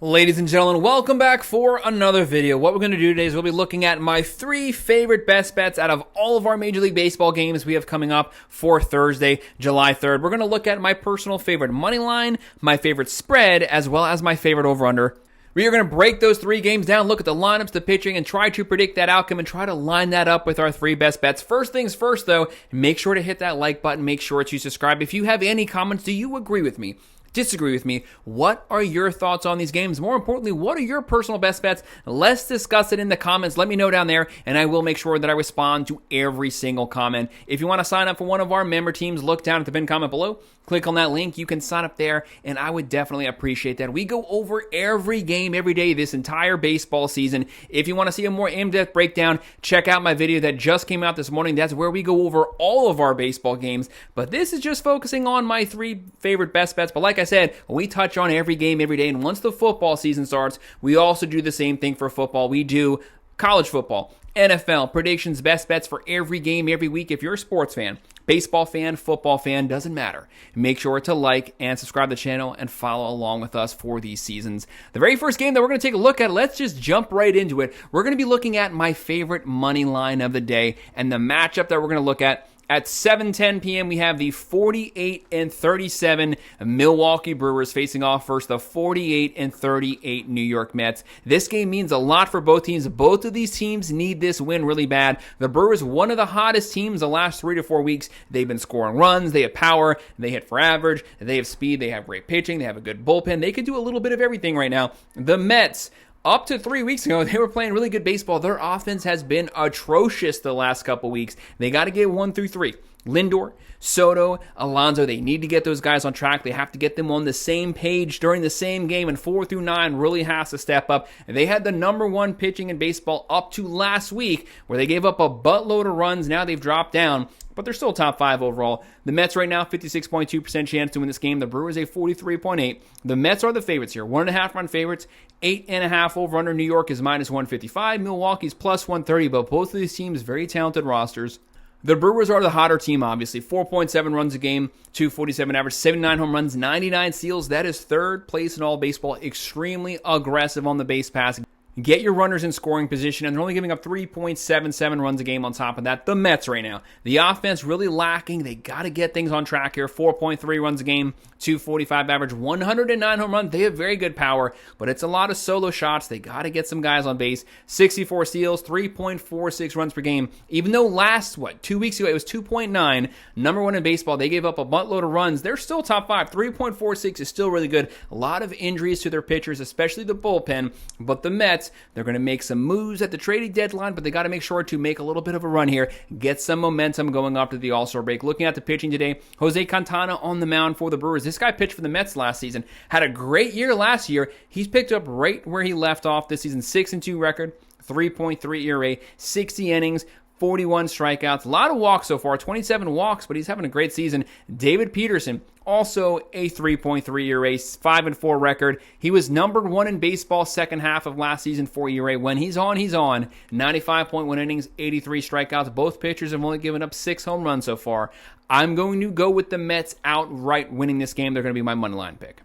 Ladies and gentlemen, welcome back for another video. What we're going to do today is we'll be looking at my 3 favorite best bets out of all of our Major League Baseball games we have coming up for Thursday, July 3rd. We're going to look at my personal favorite money line, my favorite spread, as well as my favorite over-under. We are going to break those 3 games down, look at the lineups, the pitching, and try to predict that outcome and try to line that up with our 3 best bets. First things first, though, make sure to hit that like button. Make sure to subscribe. If you have any comments, do you agree with me? Disagree with me? What are your thoughts on these games? More importantly, what are your personal best bets? Let's discuss it in the comments. Let me know down there, and I will make sure that I respond to every single comment. If you want to sign up for one of our member teams, look down at the pinned comment below. Click on that link. You can sign up there, and I would definitely appreciate that. We go over every game every day this entire baseball season. If you want to see a more in-depth breakdown, check out my video that just came out this morning. That's where we go over all of our baseball games, but this is just focusing on my 3 favorite best bets. But like I said, we touch on every game every day, and once the football season starts, we also do the same thing for football. We do college football, NFL, predictions, best bets for every game every week. If you're a sports fan, baseball fan, football fan, doesn't matter. Make sure to like and subscribe to the channel and follow along with us for these seasons. The very first game that we're going to take a look at, let's just jump right into it. We're going to be looking at my favorite money line of the day, and the matchup that we're going to look at 7:10 p.m., we have the 48-37 Milwaukee Brewers facing off versus the 48-38 New York Mets. This game means a lot for both teams. Both of these teams need this win really bad. The Brewers, one of the hottest teams the last 3 to 4 weeks. They've been scoring runs. They have power. They hit for average. They have speed. They have great pitching. They have a good bullpen. They could do a little bit of everything right now. The Mets, up to 3 weeks ago, they were playing really good baseball. Their offense has been atrocious the last couple weeks. They got to get 1 through 3. Lindor, Soto, Alonso, they need to get those guys on track. They have to get them on the same page during the same game, and 4 through 9 really has to step up. They had the number 1 pitching in baseball up to last week, where they gave up a buttload of runs. Now they've dropped down, but they're still top 5 overall. The Mets right now, 56.2% chance to win this game. The Brewers, a 43.8%. The Mets are the favorites here, 1.5 run favorites, 8.5 over under. New York is minus 155. Milwaukee's plus 130, but both of these teams, very talented rosters. The Brewers are the hotter team, obviously. 4.7 runs a game, 247 average, 79 home runs, 99 steals. That is 3rd place in all baseball. Extremely aggressive on the base pass. Get your runners in scoring position, and they're only giving up 3.77 runs a game on top of that. The Mets right now, the offense really lacking. They got to get things on track here. 4.3 runs a game, 245 average, 109 home runs. They have very good power, but it's a lot of solo shots. They got to get some guys on base. 64 steals, 3.46 runs per game. Even though 2 weeks ago, it was 2.9. Number 1 in baseball. They gave up a buttload of runs. They're still top 5. 3.46 is still really good. A lot of injuries to their pitchers, especially the bullpen, but the Mets, they're going to make some moves at the trading deadline, but they got to make sure to make a little bit of a run here, get some momentum going after the All-Star break. Looking at the pitching today, Jose Quintana on the mound for the Brewers. This guy pitched for the Mets last season, had a great year last year. He's picked up right where he left off this season. 6-2 record, 3.3 ERA, 60 innings, 41 strikeouts, a lot of walks so far, 27 walks, but he's having a great season. David Peterson, also a 3.3 ERA, 5-4 record. He was number 1 in baseball second half of last season for ERA. When he's on, he's on. 95.1 innings, 83 strikeouts. Both pitchers have only given up 6 home runs so far. I'm going to go with the Mets outright winning this game. They're going to be my money line pick.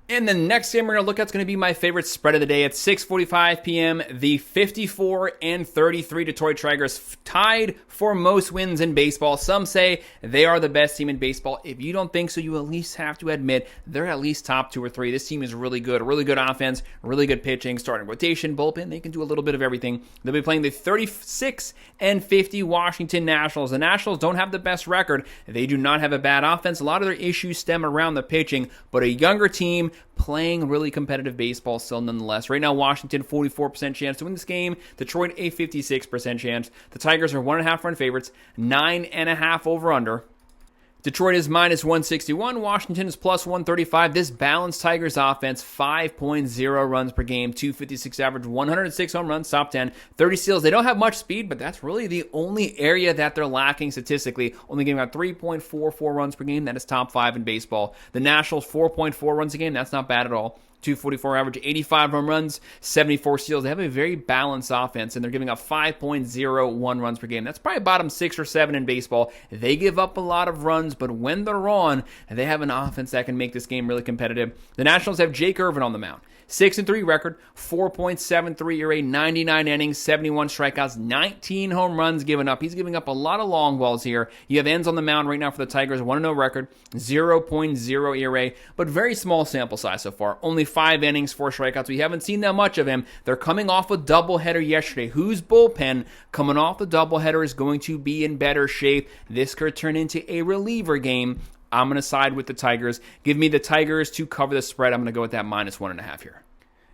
And the next game we're going to look at is going to be my favorite spread of the day. At 6:45 p.m., the 54-33 Detroit Tigers tied for most wins in baseball. Some say they are the best team in baseball. If you don't think so, you at least have to admit they're at least top 2 or 3. This team is really good. Really good offense, really good pitching, starting rotation, bullpen. They can do a little bit of everything. They'll be playing the 36-50 Washington Nationals. The Nationals don't have the best record. They do not have a bad offense. A lot of their issues stem around the pitching, but a younger team playing really competitive baseball still nonetheless. Right now, Washington, 44% chance to win this game. Detroit, a 56% chance. The Tigers are 1.5 run favorites, 9.5 over under. Detroit is minus 161. Washington is plus 135. This balanced Tigers offense, 5.0 runs per game, 256 average, 106 home runs, top 10, 30 steals. They don't have much speed, but that's really the only area that they're lacking statistically. Only giving out 3.44 runs per game. That is top 5 in baseball. The Nationals, 4.4 runs a game. That's not bad at all. 244 average, 85 home runs, 74 steals. They have a very balanced offense, and they're giving up 5.01 runs per game. That's probably bottom 6 or 7 in baseball. They give up a lot of runs, but when they're on, they have an offense that can make this game really competitive. The Nationals have Jake Irvin on the mound. 6-3 record, 4.73 ERA, 99 innings, 71 strikeouts, 19 home runs given up. He's giving up a lot of long balls here. You have ends on the mound right now for the Tigers, 1-0 record, 0.0 ERA, but very small sample size so far. Only 5 innings, 4 strikeouts. We haven't seen that much of him. They're coming off a doubleheader yesterday. Whose bullpen coming off the doubleheader is going to be in better shape? This could turn into a reliever game. I'm going to side with the Tigers. Give me the Tigers to cover the spread. I'm going to go with that -1.5 here.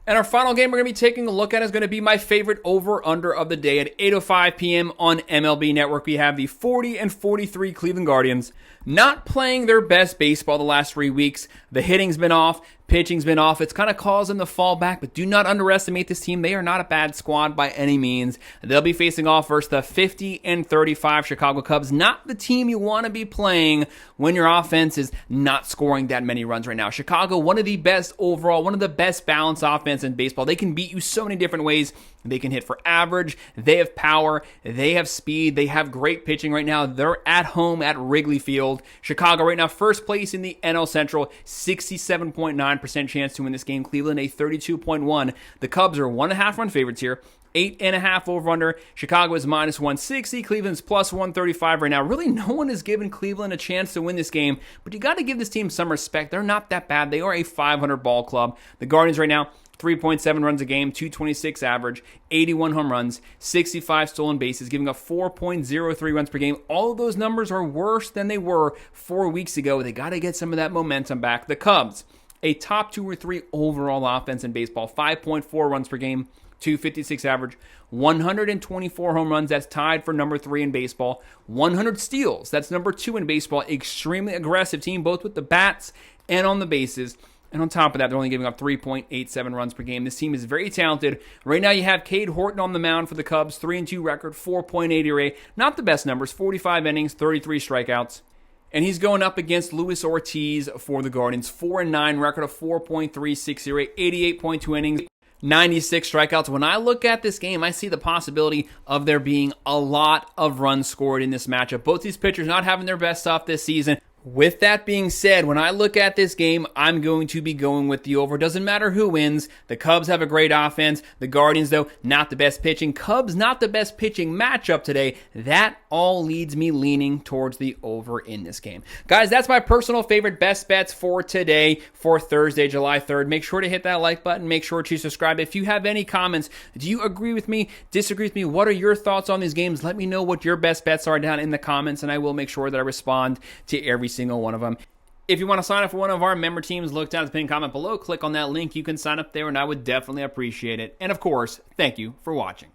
And our final game we're going to be taking a look at is going to be my favorite over-under of the day at 8:05 p.m. on MLB Network. We have the 40-43 Cleveland Guardians not playing their best baseball the last 3 weeks. The hitting's been off. Pitching's been off. It's kind of caused them to fall back, but do not underestimate this team. They are not a bad squad by any means. They'll be facing off versus the 50-35 Chicago Cubs. Not the team you want to be playing when your offense is not scoring that many runs right now. Chicago, one of the best overall, one of the best balanced offense in baseball. They can beat you so many different ways. They can hit for average. They have power. They have speed. They have great pitching right now. They're at home at Wrigley Field. Chicago right now first place in the NL Central, 67.9% chance to win this game. Cleveland a 32.1. The Cubs are 1.5 run favorites here. 8.5 over-under. Chicago is -160. Cleveland's +135 right now. Really, no one has given Cleveland a chance to win this game, but you got to give this team some respect. They're not that bad. They are a 500 ball club. The Guardians right now, 3.7 runs a game, 226 average, 81 home runs, 65 stolen bases, giving up 4.03 runs per game. All of those numbers are worse than they were 4 weeks ago. They got to get some of that momentum back. The Cubs, a top 2 or 3 overall offense in baseball, 5.4 runs per game, 256 average, 124 home runs. That's tied for number 3 in baseball. 100 steals. That's number 2 in baseball. Extremely aggressive team, both with the bats and on the bases. And on top of that, they're only giving up 3.87 runs per game. This team is very talented. Right now, you have Cade Horton on the mound for the Cubs, 3-2 record, 4.8 ERA. Not the best numbers, 45 innings, 33 strikeouts. And he's going up against Luis Ortiz for the Guardians, 4-9 record, of 4.36 ERA, 88.2 innings, 96 strikeouts. When I look at this game, I see the possibility of there being a lot of runs scored in this matchup. Both these pitchers not having their best stuff this season. With that being said, when I look at this game, I'm going to be going with the over. Doesn't matter who wins. The Cubs have a great offense. The Guardians, though, not the best pitching. Cubs, not the best pitching matchup today. That all leads me leaning towards the over in this game. Guys, that's my personal favorite best bets for today, for Thursday, July 3rd. Make sure to hit that like button. Make sure to subscribe. If you have any comments, do you agree with me, disagree with me? What are your thoughts on these games? Let me know what your best bets are down in the comments, and I will make sure that I respond to every single one of them. If you want to sign up for one of our member teams, look down at the pinned comment below, click on that link. You can sign up there, and I would definitely appreciate it. And of course, thank you for watching.